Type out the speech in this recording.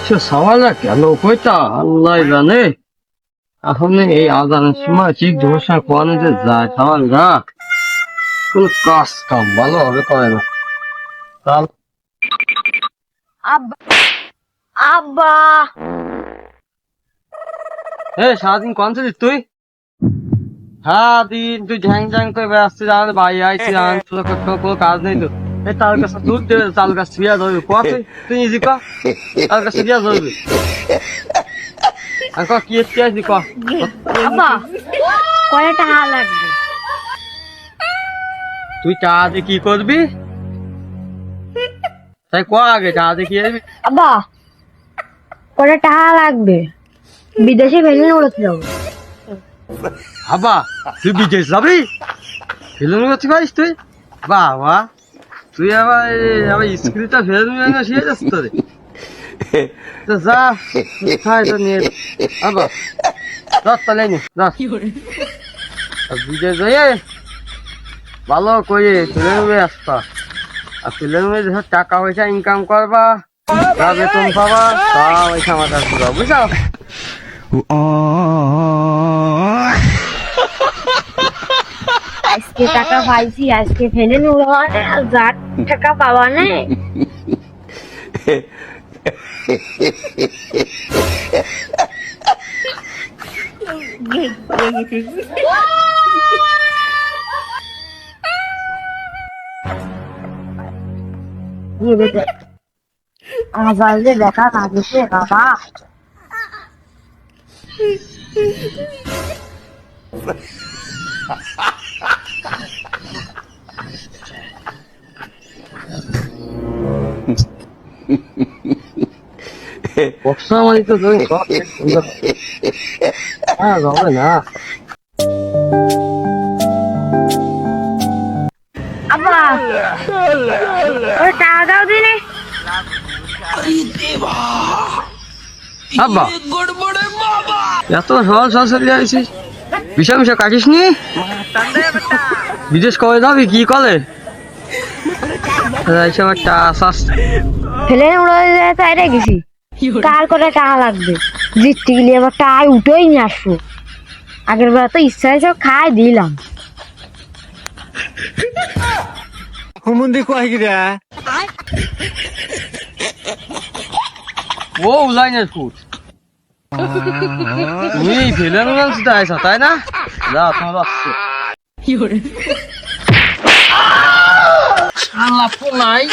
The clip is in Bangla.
সে সওয়ালটা কেন কইতা আল্লাহ জানে। এখন এই আজানের সময় ঠিক ধোসা কোয়ানো যে যায় সওয়াল গা কোন কাজ কাম ভালোভাবে করে না। তাল আব্বা আব্বা সারাদিন কোন ছিলিস তুই? সারাদিন তুই ঝ্যাং ঝ্যাং করে ব্যস্ত জানাতে ভাই আইসি জানান কোনো কাজ নেই তো। এই তার কাছে দুধ দেবে তার কাছে ফিয়া ধরবি ক তুই নিজে ক তার কাছে ফিয়া ধরবি আর ক কি আসবি ক। আব্বা কয়টা টাকা লাগবে? তুই চা দিয়ে কি করবি তাই ক আগে চা দিয়ে কি আসবি? আব্বা কয়টা টাকা লাগবে? বিদেশে ভেঙে উড়তে যাবো। হাবা তুই বিদেশ যাবি? ফিল্ম করতে পারিস তুই? বাহ বাহ তুই আবার স্ক্রিপ্টটা ফেলে নিয়ে না শিখে যাচ্ছিস তোরে। তো যা খাই তো নিয়ে আবার রাত তাহলে নি রাত বিদেশ যাই ভালো করে ফিল্মে আসবা। আর ফিল্মে যখন টাকা পয়সা ইনকাম করবা যা বেতন পাবা তা পয়সা আমার কাছে দিবা বুঝছো? আজকে টাকা পাইছি আজকে ফেলে নেবো আর যার টাকা পাওয়া নেই। আমার যে দেখা লাগছে বাবা। বর্ষা মানে তো হ্যাঁ হবে না। আব্বা ওই টাকা দাও দিনে। আব্বা এত সহজ সহজ চলে যাইছিস বিষা মিশা কাটিস নি? বিদেশ কবে যাবি কি কলে? ফেলে উড়ে তাই গেছি কার করে টাকা লাগবে জিততে গেলে আবার টাকা উঠেই নিয়ে আসবো। আগের বার তো ইচ্ছা হয়েছে খাই দিলাম। ও উলাইনের ফুট তুমি ফেলে আইসা তাই না? যা তোমার আসছে আল্লাহ নাই